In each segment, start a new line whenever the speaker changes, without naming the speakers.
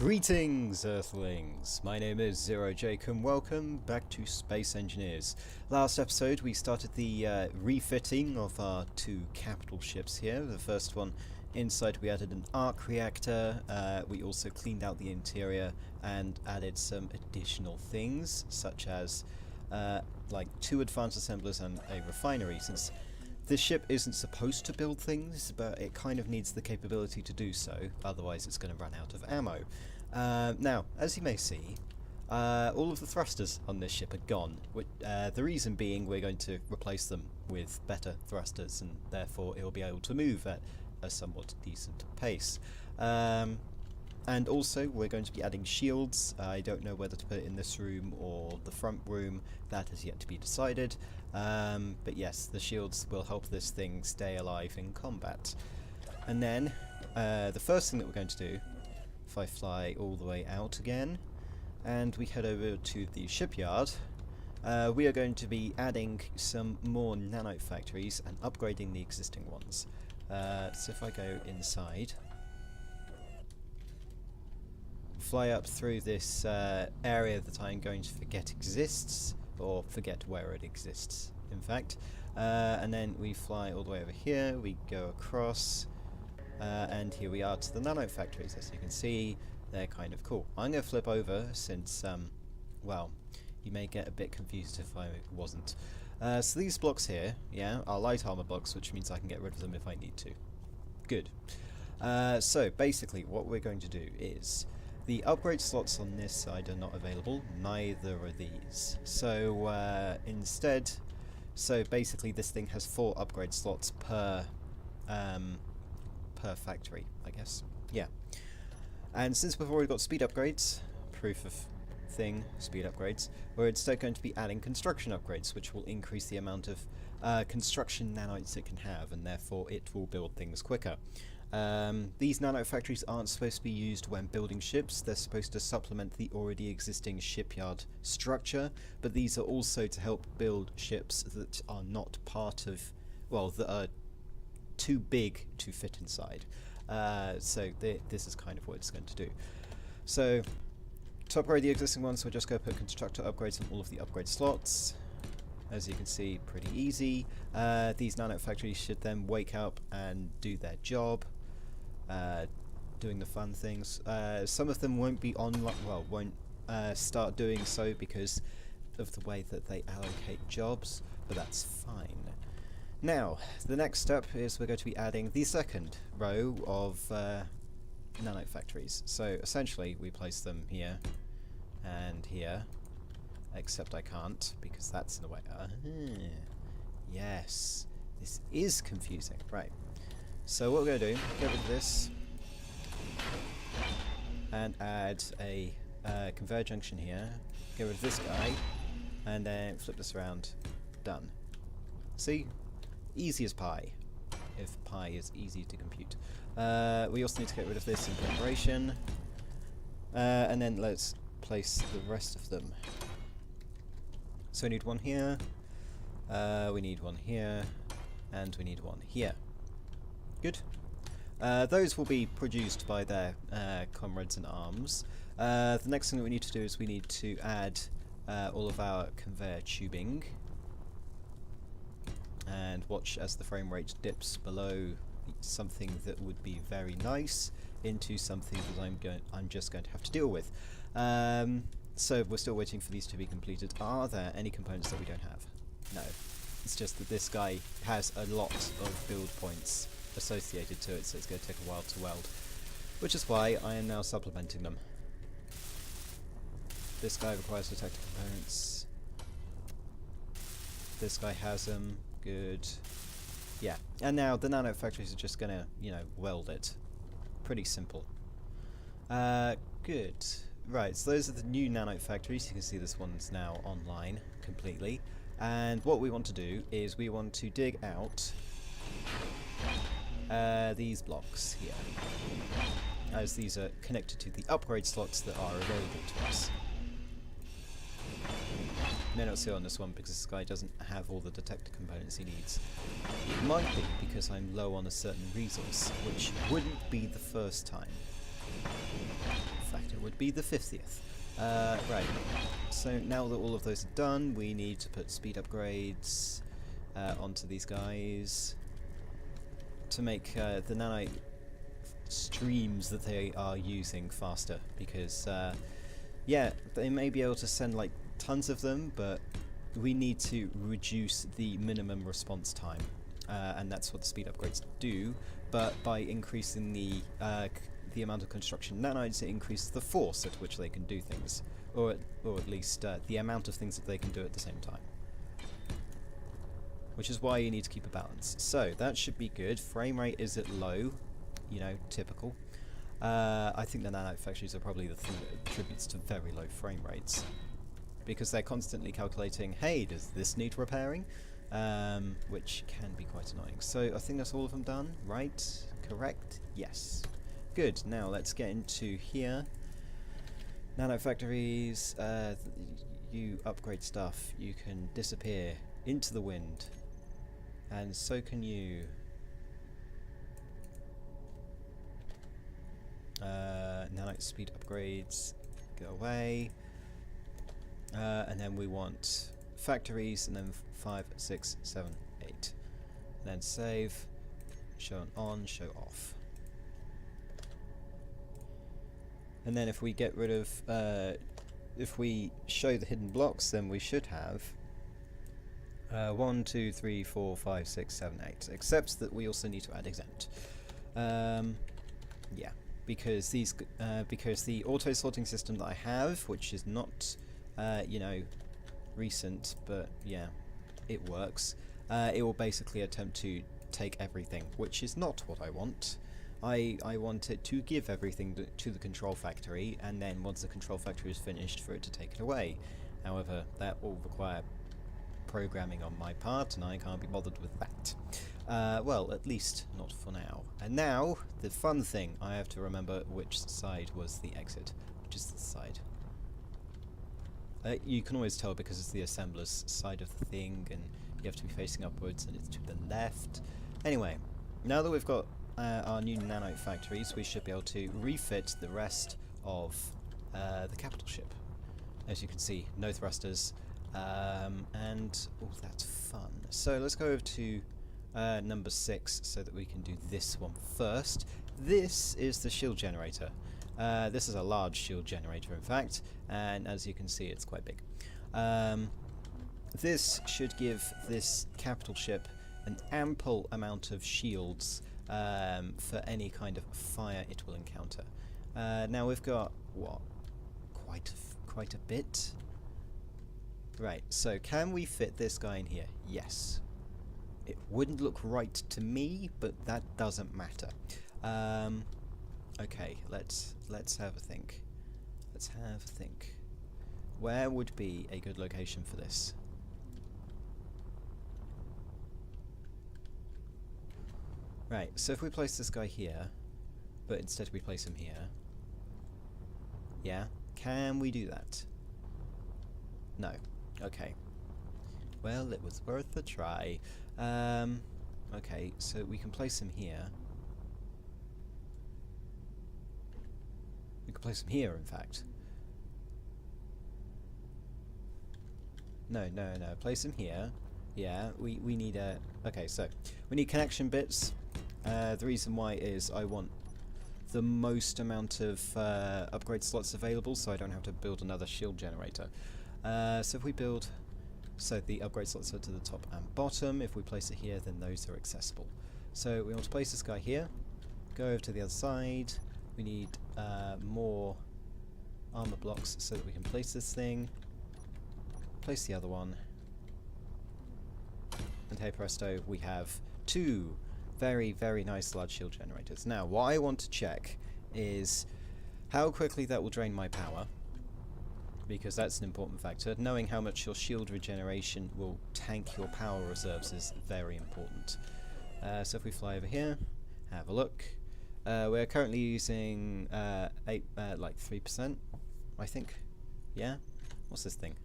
Greetings, Earthlings! My name is Zero Jake and welcome back to Space Engineers. Last episode we started the refitting of our two capital ships here. The first one, inside we added an arc reactor, we also cleaned out the interior and added some additional things such as like 2 advanced assemblers and a refinery, since this ship isn't supposed to build things, but it kind of needs the capability to do so, otherwise it's going to run out of ammo. Now, as you may see, all of the thrusters on this ship are gone. The reason being we're going to replace them with better thrusters, and therefore it will be able to move at a somewhat decent pace. And also we're going to be adding shields. I don't know whether to put it in this room or the front room, that has yet to be decided. But yes, the shields will help this thing stay alive in combat. And then, the first thing that we're going to do, if I fly all the way out again, and we head over to the shipyard, we are going to be adding some more nano factories and upgrading the existing ones. So if I go inside, fly up through this area that I'm going to forget exists, or forget where it exists, in fact. And then we fly all the way over here, we go across, and here we are to the nano factories. As you can see, they're kind of cool. I'm going to flip over since, well, you may get a bit confused if I wasn't. So these blocks here, yeah, are light armor blocks, which means I can get rid of them if I need to. Good. So basically what we're going to do is, the upgrade slots on this side are not available, neither are these. So instead, so basically this thing has 4 upgrade slots per factory, I guess. Yeah. And since we've already got speed upgrades, proof of thing, speed upgrades, we're instead going to be adding construction upgrades, which will increase the amount of construction nanites it can have, and therefore it will build things quicker. These nano factories aren't supposed to be used when building ships, they're supposed to supplement the already existing shipyard structure, but these are also to help build ships that are not part of, well, that are too big to fit inside. So this is kind of what it's going to do. So to upgrade the existing ones, we're just going to put constructor upgrades on all of the upgrade slots. As you can see, pretty easy. These nano factories should then wake up and do their job, doing the fun things. Some of them won't be on, well, won't start doing so because of the way that they allocate jobs, but that's fine. Now, the next step is we're going to be adding the second row of nano factories. So essentially, we place them here and here. Except I can't, because that's in the way. Yes, this is confusing. Right. So what we're going to do, get rid of this, and add a conveyor junction here, get rid of this guy, and then flip this around. Done. See? Easy as pie. If pi is easy to compute. We also need to get rid of this in preparation. And then let's place the rest of them. So we need one here, we need one here, and we need one here. Good. Those will be produced by their comrades in arms. The next thing that we need to do is we need to add all of our conveyor tubing. And watch as the frame rate dips below something that would be very nice into something that I'm just going to have to deal with. So we're still waiting for these to be completed. Are there any components that we don't have? No. It's just that this guy has a lot of build points associated to it, so it's going to take a while to weld. Which is why I am now supplementing them. This guy requires detector components. This guy has them. Good. Yeah. And now the nano factories are just going to, you know, weld it. Pretty simple. Good. Right, so those are the new nano factories. You can see this one's now online completely. And what we want to do is we want to dig out these blocks here, as these are connected to the upgrade slots that are available to us. You may not see on this one because this guy doesn't have all the detector components he needs. It might be because I'm low on a certain resource, which wouldn't be the first time. factor would be the 50th. Right, so now that all of those are done, we need to put speed upgrades onto these guys to make the nanite streams that they are using faster, because yeah, they may be able to send like tons of them, but we need to reduce the minimum response time, and that's what the speed upgrades do. But by increasing the amount of construction nanites, it increases the force at which they can do things, or at least the amount of things that they can do at the same time. Which is why you need to keep a balance. So that should be good. Frame rate is at low, you know, typical. I think the Nano Factories are probably the thing that attributes to very low frame rates, because they're constantly calculating, hey, does this need repairing? Which can be quite annoying. So I think that's all of them done, right? Correct? Yes. Good, now let's get into here. Nano Factories, you upgrade stuff, you can disappear into the wind, and so can you. Nanite speed upgrades, go away. And then we want factories, and then 5, 6, 7, 8. And then save, show on, show off. And then if we get rid of, if we show the hidden blocks, then we should have 1, 2, 3, 4, 5, 6, 7, 8. Except that we also need to add exempt. Yeah, because these, because the auto sorting system that I have, which is not, you know, recent, but yeah, it works. It will basically attempt to take everything, which is not what I want. I want it to give everything to the control factory, and then once the control factory is finished, for it to take it away. However, that will require programming on my part, and I can't be bothered with that. Well, at least not for now. And now, the fun thing, I have to remember which side was the exit, which is this side. You can always tell because it's the assembler's side of the thing, and you have to be facing upwards, and it's to the left. Anyway, now that we've got our new nanite factories, we should be able to refit the rest of the capital ship. As you can see, no thrusters, and all that fun. So let's go over to number 6 so that we can do this one first. This is the shield generator. This is a large shield generator, in fact, and as you can see, it's quite big. This should give this capital ship an ample amount of shields for any kind of fire it will encounter. Now we've got, what, quite a bit? Right, so can we fit this guy in here? Yes. It wouldn't look right to me, but that doesn't matter. Okay, let's have a think. Let's have a think. Where would be a good location for this? Right, so if we place this guy here, but instead we place him here. Yeah, can we do that? No. Okay. Well, it was worth a try. Okay, so we can place him here. We can place him here, in fact. No, place him here. Yeah, we need a... Okay, so we need connection bits. The reason why is I want the most amount of upgrade slots available, so I don't have to build another shield generator. So if we build... So the upgrade slots are to the top and bottom. If we place it here, then those are accessible. So we want to place this guy here. Go over to the other side. We need more armor blocks so that we can place this thing. Place the other one. And hey presto, we have 2 very, very nice large shield generators. Now, what I want to check is how quickly that will drain my power, because that's an important factor. Knowing how much your shield regeneration will tank your power reserves is very important. So if we fly over here, have a look. We're currently using like 3%, I think. Yeah? What's this thing?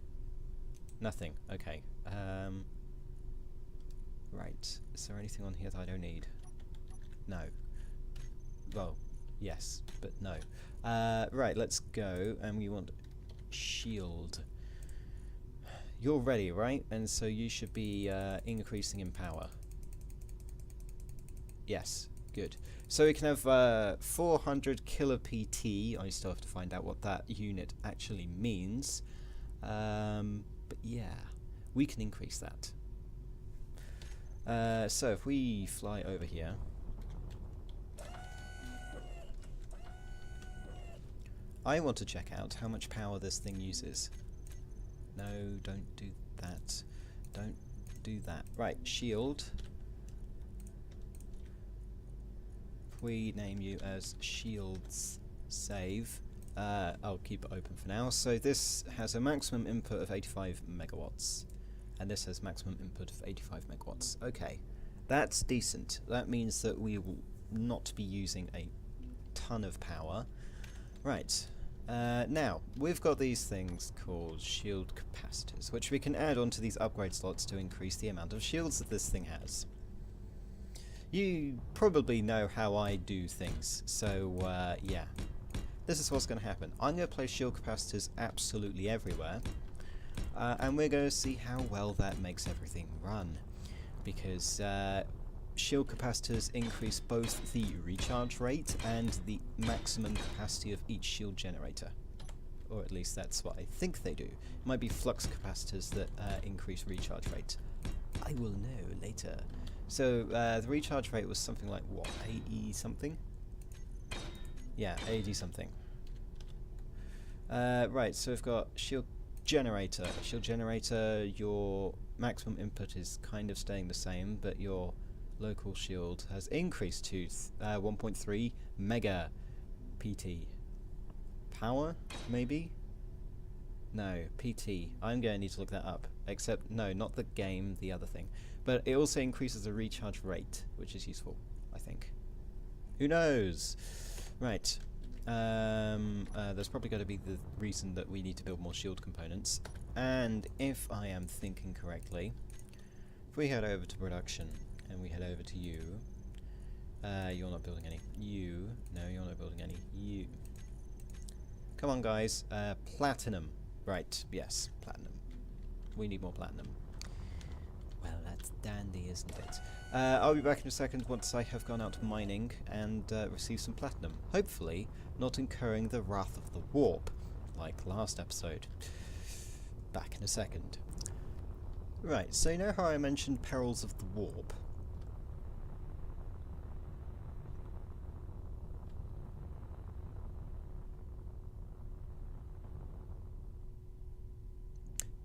Nothing. Okay. Right. Is there anything on here that I don't need? No. Well, Yes, but no. Right, let's go, and we want shield. You're ready, right? And so you should be increasing in power. Yes, good. So we can have 400 kilo PT. I still have to find out what that unit actually means. But yeah, we can increase that. So if we fly over here, I want to check out how much power this thing uses. No, don't do that. Don't do that. Right, shield. If we name you as shields save, I'll keep it open for now. So this has a maximum input of 85 megawatts. And this has maximum input of 85 megawatts. Okay, that's decent. That means that we will not be using a ton of power. Right, now, we've got these things called shield capacitors, which we can add onto these upgrade slots to increase the amount of shields that this thing has. You probably know how I do things, so yeah. This is what's going to happen. I'm going to place shield capacitors absolutely everywhere. And we're going to see how well that makes everything run, because shield capacitors increase both the recharge rate and the maximum capacity of each shield generator, or at least that's what I think they do. It might be flux capacitors that increase recharge rate. I will know later. So the recharge rate was something like what, 80 something? Yeah, 80 something. Right, so we've got shield generator. Shield generator, your maximum input is kind of staying the same, but your local shield has increased to 1.3 mega PT. Power, maybe? No, PT. I'm going to need to look that up. Except, no, not the game, the other thing. But it also increases the recharge rate, which is useful, I think. Who knows? Right. There's probably going to be the reason that we need to build more shield components. And if I am thinking correctly, if we head over to production and we head over to you, you're not building any. You, no, you're not building any. You. Come on, guys. Platinum. Right, yes, platinum. We need more platinum. Well, that's dandy, isn't it? I'll be back in a second once I have gone out mining and received some platinum. Hopefully, not incurring the wrath of the warp, like last episode. Back in a second. Right, so you know how I mentioned perils of the warp?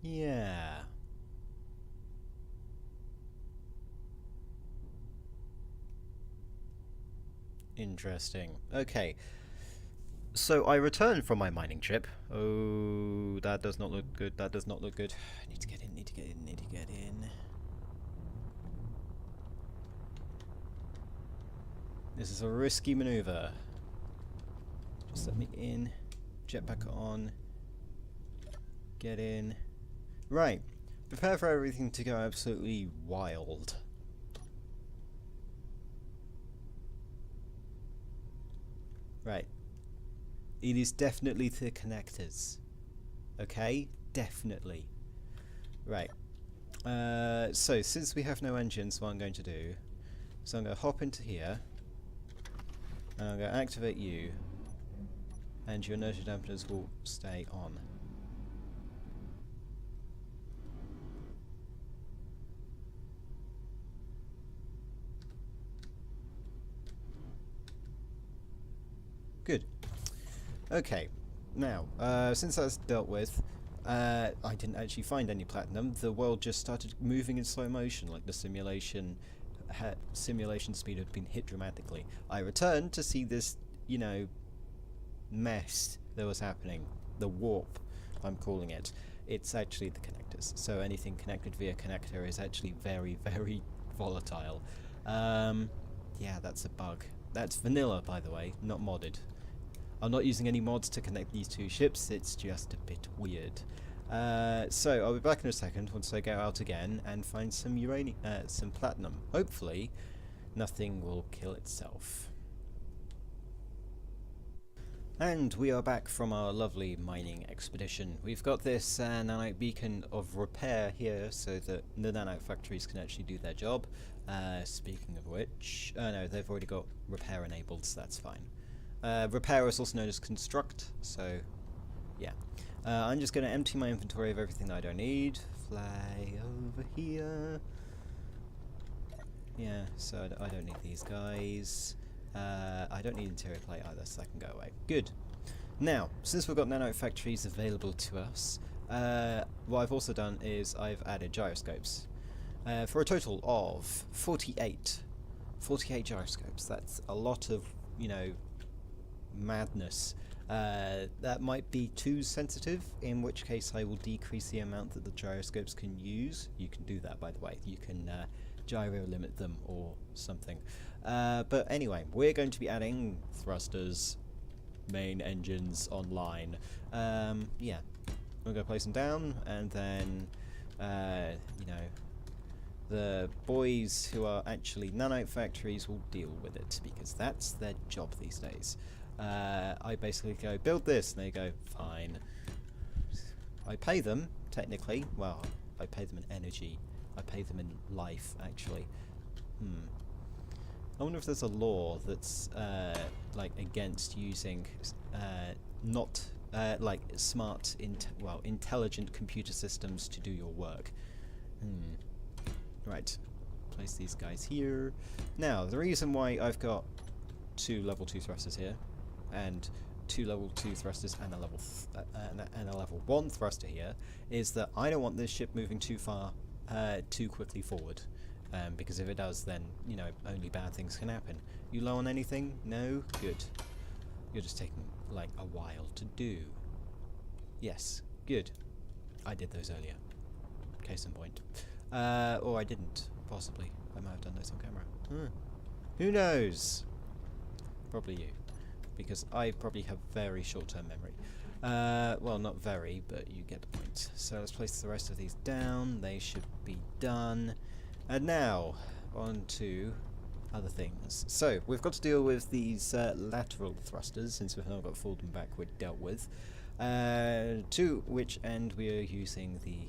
Yeah. Interesting. Okay. So I returned from my mining trip. Oh, that does not look good. That does not look good. Need to get in, need to get in, need to get in. This is a risky maneuver. Just let me in. Jetpack on. Get in. Right. Prepare for everything to go absolutely wild. Right. It is definitely the connectors. Okay? Definitely. Right. So, since we have no engines, what I'm going to do is I'm going to hop into here, and I'm going to activate you, and your inertia dampeners will stay on. Good. Okay, now, since that's dealt with, I didn't actually find any platinum. The world just started moving in slow motion, like the simulation speed had been hit dramatically. I returned to see this, you know, mess that was happening. The warp, I'm calling it. It's actually the connectors. So anything connected via connector is actually very, very volatile. Yeah, that's a bug. That's vanilla, by the way, not modded. I'm not using any mods to connect these two ships, it's just a bit weird. So I'll be back in a second once I go out again and find some some platinum. Hopefully, nothing will kill itself. And we are back from our lovely mining expedition. We've got this nanite beacon of repair here so that the nano factories can actually do their job. Speaking of which, no, they've already got repair enabled, so that's fine. Repair is also known as construct, so yeah. I'm just going to empty my inventory of everything that I don't need. Fly over here. Yeah, so I don't need these guys. I don't need interior plate either, so that can go away. Good. Now, since we've got nano factories available to us, what I've also done is I've added gyroscopes. For a total of 48. 48 gyroscopes. That's a lot of, you know, madness. That might be too sensitive, in which case I will decrease the amount that the gyroscopes can use. You can do that, by the way. You can gyro limit them or something. But anyway, we're going to be adding thrusters, main engines online. Yeah, we're going to place them down, and then, you know, the boys who are actually nanite factories will deal with it, because that's their job these days. I basically go, build this, and they go, fine. I pay them, technically. Well, I pay them in energy. I pay them in life, actually. I wonder if there's a law that's like against using not like smart, intelligent computer systems to do your work. Right, place these guys here. Now, the reason why I've got 2 level 2 thrusters here, and 2 level 2 thrusters and a level 1 thruster here, is that I don't want this ship moving too far, too quickly forward. Because if it does, then, you know, only bad things can happen. You low on anything? No? Good. You're just taking, like, a while to do. Yes. Good. I did those earlier. Case in point. Or I didn't, possibly. I might have done those on camera. Who knows? Probably you. Because I probably have very short-term memory. Well, not very, but you get the point. So let's place the rest of these down. They should be done. And now, on to other things. So, we've got to deal with these lateral thrusters, since we've now got forward and backward dealt with. To which end we are using the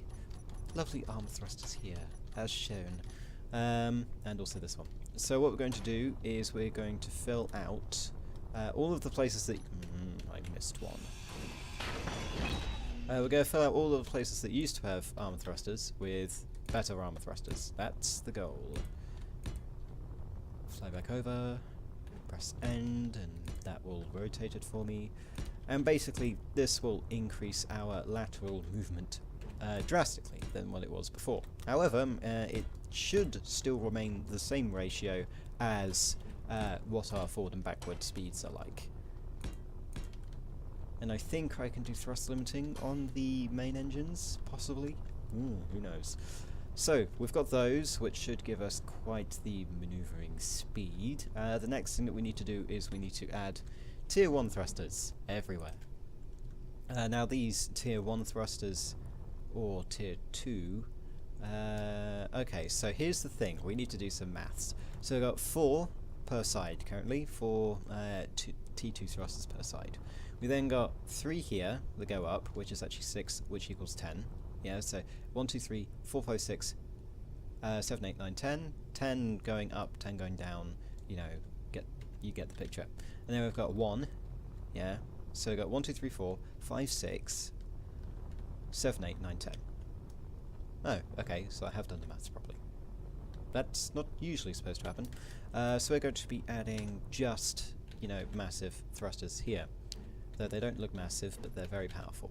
lovely arm thrusters here, as shown. And also this one. So what we're going to do is we're going to fill out all of the places that... I missed one. We're going to fill out all of the places that used to have armor thrusters with better armor thrusters. That's the goal. Fly back over, press end, and that will rotate it for me. And basically, this will increase our lateral movement drastically than what it was before. However, it should still remain the same ratio as what our forward and backward speeds are like. And I think I can do thrust limiting on the main engines, possibly. Who knows. So, we've got those, which should give us quite the manoeuvring speed. The next thing that we need to do is we need to add Tier 1 thrusters everywhere. Now these Tier 1 thrusters, or Tier 2... okay, so here's the thing. We need to do some maths. So we've got 4 per side currently, 4 T2 thrusters per side. We then got 3 here that go up, which is actually 6, which equals 10. Yeah, so 1, 2, 3, 4, 5, 6, 7, 8, 9, 10. 10 going up, 10 going down, you know, you get the picture. And then we've got 1, yeah, so we've got 1, 2, 3, 4, 5, 6, 7, 8, 9, 10. Oh, okay, so I have done the maths properly. That's not usually supposed to happen. So we're going to be adding just, you know, massive thrusters here. Though they don't look massive, but they're very powerful.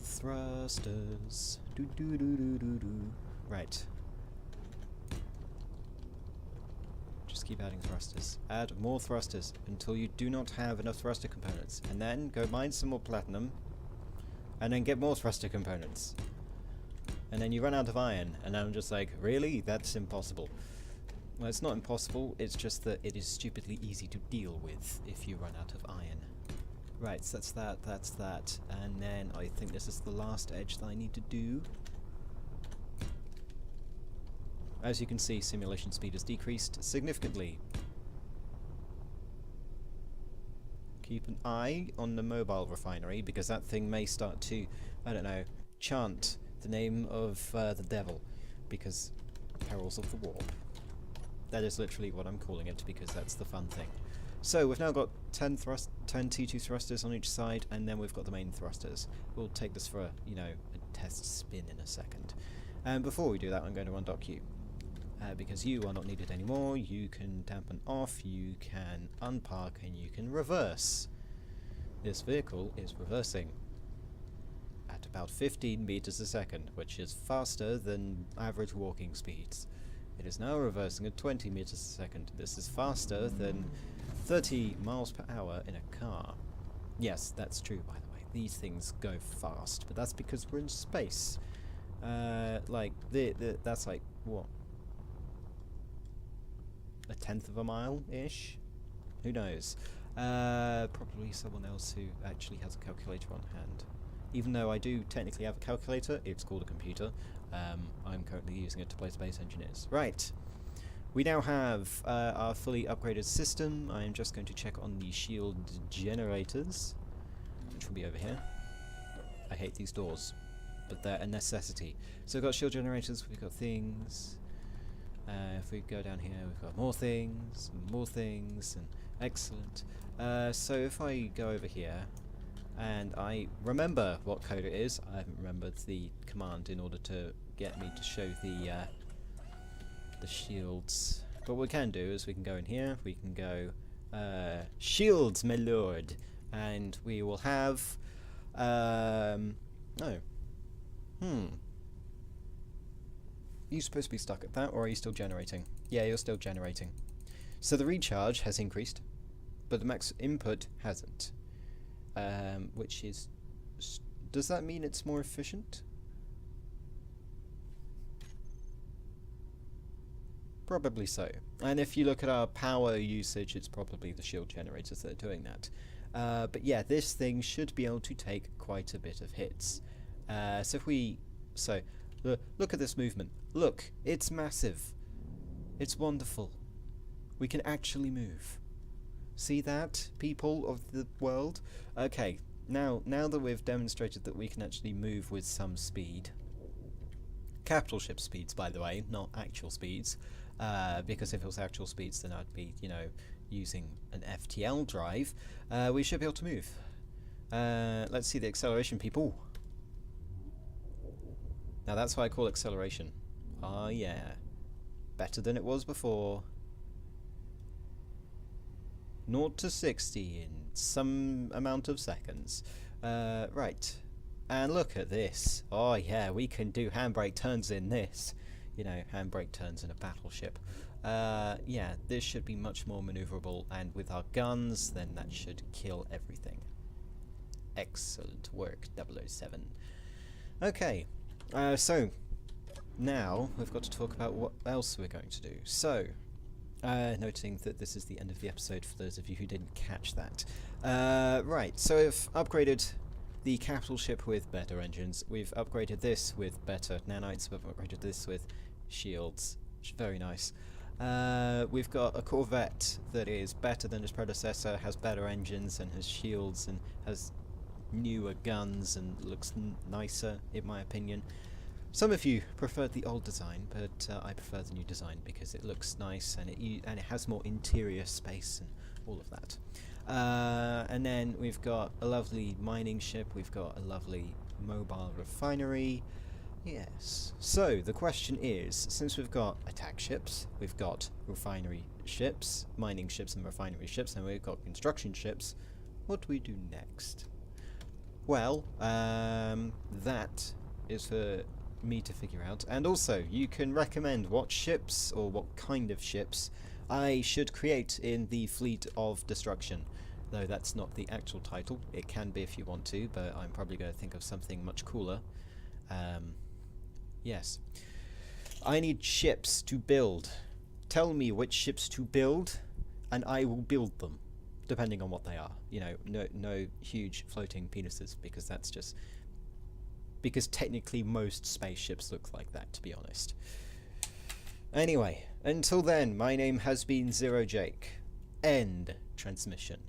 Thrusters. Right. Just keep adding thrusters. Add more thrusters until you do not have enough thruster components. And then go mine some more platinum. And then get more thruster components. And then you run out of iron. And I'm just like, really? That's impossible. Well, it's not impossible. It's just that it is stupidly easy to deal with if you run out of iron. Right, so that's that, and then I think this is the last edge that I need to do. As you can see, simulation speed has decreased significantly. keep an eye on the mobile refinery, because that thing may start to, I don't know, chant the name of the devil, because perils of the warp. That is literally what I'm calling it, because that's the fun thing. So we've now got 10 T2 thrusters on each side, and then we've got the main thrusters. We'll take this for a, a test spin in a second. And before we do that, I'm going to undock you. Because you are not needed anymore. You can dampen off, you can unpark, and you can reverse. This vehicle is reversing at about 15 meters a second, which is faster than average walking speeds. It is now reversing at 20 meters a second. This is faster than 30 miles per hour in a car. Yes, that's true, by the way. These things go fast, but that's because we're in space. That's like, what? A tenth of a mile-ish? Who knows? Probably someone else who actually has a calculator on hand. Even though I do technically have a calculator, it's called a computer. I'm currently using it to play Space Engineers. Right. We now have our fully upgraded system. I am just going to check on the shield generators, which will be over here. I hate these doors, but they're a necessity. So we've got shield generators, we've got things. If we go down here, we've got more things, and excellent. So if I go over here, and I remember what code it is, I haven't remembered the command in order to get me to show the shields. But what we can do is we can go in here, we can go shields, my lord, and we will have You're supposed to be stuck at that, or are you still generating? Yeah, you're still generating. So the recharge has increased, but the max input hasn't. Which is... does that mean it's more efficient? Probably so. And if you look at our power usage, it's probably the shield generators that are doing that. But yeah, this thing should be able to take quite a bit of hits. So if we... so... look at this movement. Look, it's massive. It's wonderful. We can actually move. See that, people of the world? Okay, now that we've demonstrated that we can actually move with some speed, capital ship speeds, by the way, not actual speeds, because if it was actual speeds, then I'd be, using an FTL drive. We should be able to move. Let's see the acceleration, people. Now that's what I call acceleration. Ah, yeah. Better than it was before. 0 to 60 in some amount of seconds. Right. And look at this. Oh yeah, we can do handbrake turns in this. Handbrake turns in a battleship. Yeah, this should be much more maneuverable, and with our guns, then that should kill everything. Excellent work, 007. Okay. So, now we've got to talk about what else we're going to do. So, noting that this is the end of the episode for those of you who didn't catch that. Right, so we've upgraded the capital ship with better engines. We've upgraded this with better nanites. We've upgraded this with shields, which is very nice. We've got a corvette that is better than its predecessor, has better engines and has shields and has newer guns and looks nicer, in my opinion. Some of you preferred the old design, but I prefer the new design because it looks nice and it has more interior space and all of that. And then we've got a lovely mining ship, we've got a lovely mobile refinery. Yes. So the question is, since we've got attack ships, we've got refinery ships, mining ships and refinery ships, and we've got construction ships, what do we do next? Well, that is for me to figure out. And also, you can recommend what ships, or what kind of ships, I should create in the Fleet of Destruction. Though that's not the actual title. It can be if you want to, but I'm probably going to think of something much cooler. Yes. I need ships to build. Tell me which ships to build, and I will build them. Depending on what they are. No huge floating penises, because that's just... because technically most spaceships look like that, to be honest. Anyway, until then, my name has been Zero Jake. End transmission.